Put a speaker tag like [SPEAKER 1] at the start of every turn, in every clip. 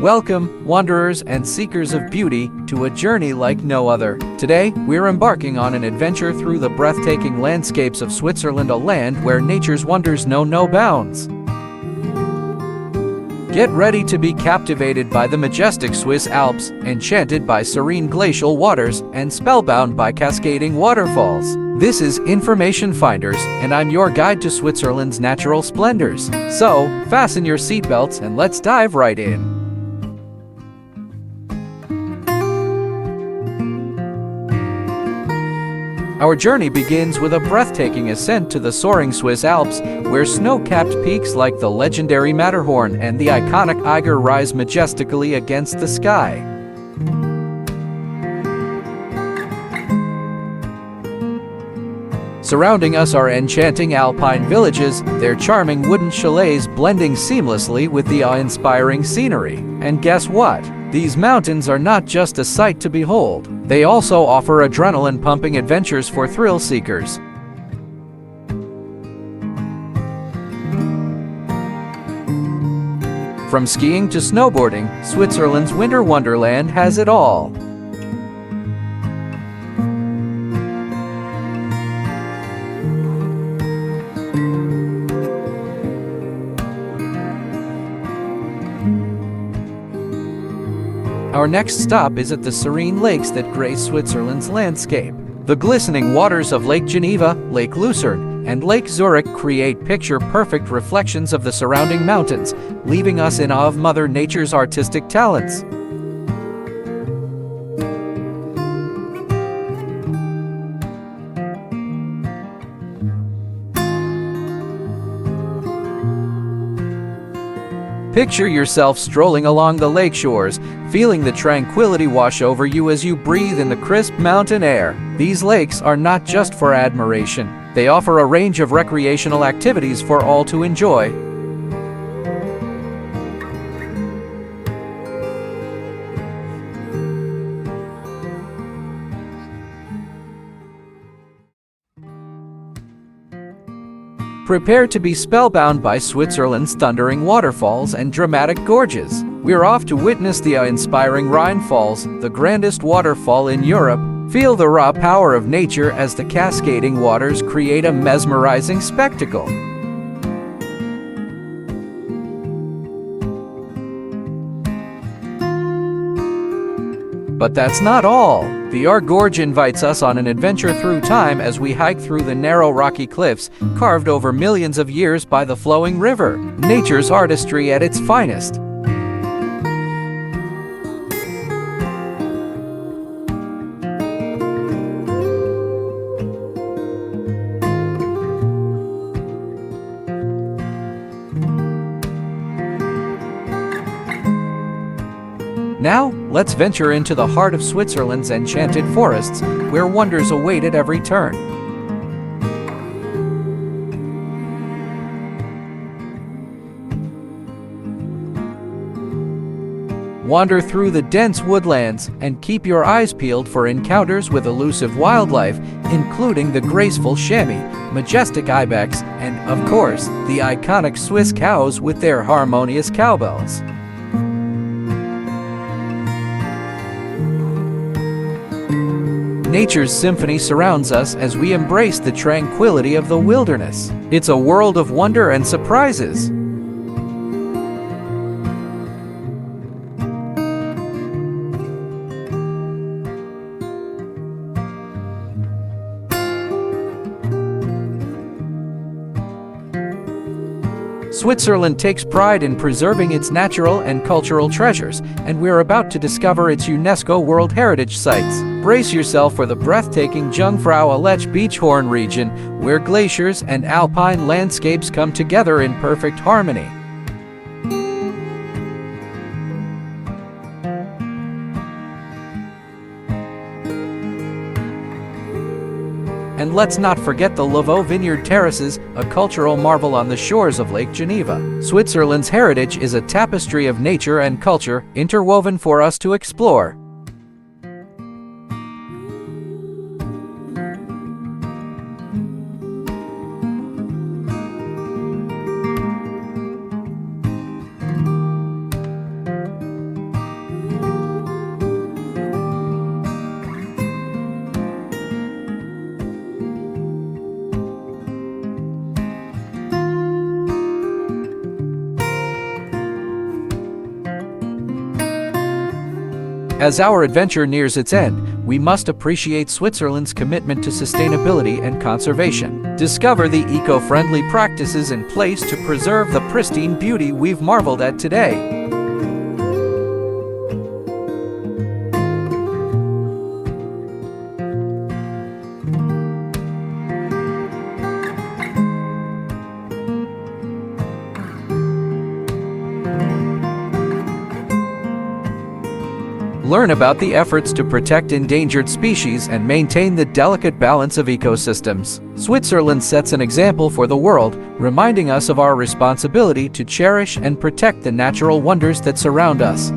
[SPEAKER 1] Welcome, wanderers and seekers of beauty, to a journey like no other. Today, we're embarking on an adventure through the breathtaking landscapes of Switzerland, a land where nature's wonders know no bounds. Get ready to be captivated by the majestic Swiss Alps, enchanted by serene glacial waters, and spellbound by cascading waterfalls. This is Information Finders, and I'm your guide to Switzerland's natural splendors. So, fasten your seatbelts and let's dive right in. Our journey begins with a breathtaking ascent to the soaring Swiss Alps, where snow-capped peaks like the legendary Matterhorn and the iconic Eiger rise majestically against the sky. Surrounding us are enchanting alpine villages, their charming wooden chalets blending seamlessly with the awe-inspiring scenery. And guess what? These mountains are not just a sight to behold. They also offer adrenaline-pumping adventures for thrill seekers. From skiing to snowboarding, Switzerland's winter wonderland has it all. Our next stop is at the Serene Lakes that grace Switzerland's landscape. The glistening waters of Lake Geneva, Lake Lucerne, and Lake Zurich create picture-perfect reflections of the surrounding mountains, leaving us in awe of Mother Nature's artistic talents. Picture yourself strolling along the lake shores, feeling the tranquility wash over you as you breathe in the crisp mountain air. These lakes are not just for admiration. They offer a range of recreational activities for all to enjoy. Prepare to be spellbound by Switzerland's thundering waterfalls and dramatic gorges. We're off to witness the awe-inspiring Rhine Falls, the grandest waterfall in Europe. Feel the raw power of nature as the cascading waters create a mesmerizing spectacle. But that's not all. The Gorge invites us on an adventure through time as we hike through the narrow rocky cliffs, carved over millions of years by the flowing river. Nature's artistry at its finest. Now, let's venture into the heart of Switzerland's enchanted forests, where wonders await at every turn. Wander through the dense woodlands and keep your eyes peeled for encounters with elusive wildlife, including the graceful chamois, majestic ibex, and, of course, the iconic Swiss cows with their harmonious cowbells. Nature's symphony surrounds us as we embrace the tranquility of the wilderness. It's a world of wonder and surprises. Switzerland takes pride in preserving its natural and cultural treasures, and we're about to discover its UNESCO World Heritage Sites. Brace yourself for the breathtaking Jungfrau Aletsch Beachhorn region, where glaciers and alpine landscapes come together in perfect harmony. And let's not forget the Lavaux Vineyard Terraces, a cultural marvel on the shores of Lake Geneva. Switzerland's heritage is a tapestry of nature and culture, interwoven for us to explore. As our adventure nears its end, we must appreciate Switzerland's commitment to sustainability and conservation. Discover the eco-friendly practices in place to preserve the pristine beauty we've marveled at today. Learn about the efforts to protect endangered species and maintain the delicate balance of ecosystems. Switzerland sets an example for the world, reminding us of our responsibility to cherish and protect the natural wonders that surround us.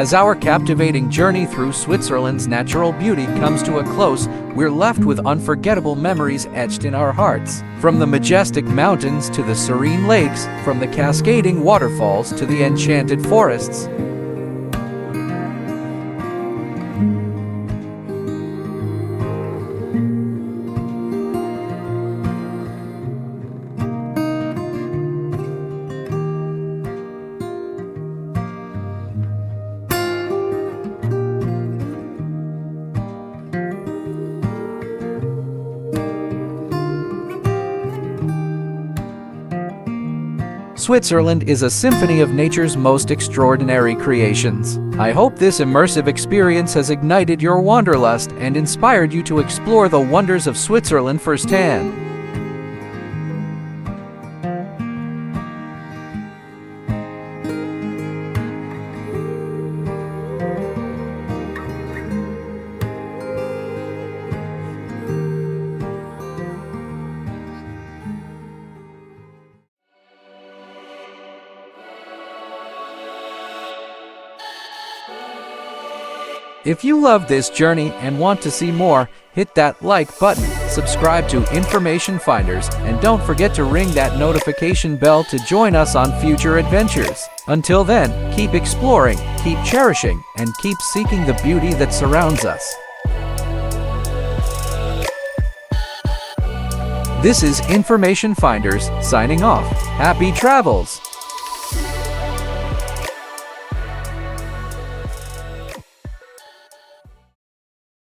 [SPEAKER 1] As our captivating journey through Switzerland's natural beauty comes to a close, we're left with unforgettable memories etched in our hearts. From the majestic mountains to the serene lakes, from the cascading waterfalls to the enchanted forests. Switzerland is a symphony of nature's most extraordinary creations. I hope this immersive experience has ignited your wanderlust and inspired you to explore the wonders of Switzerland firsthand. If you love this journey and want to see more, hit that like button, subscribe to Information Finders, and don't forget to ring that notification bell to join us on future adventures. Until then, keep exploring, keep cherishing, and keep seeking the beauty that surrounds us. This is Information Finders, signing off. Happy travels!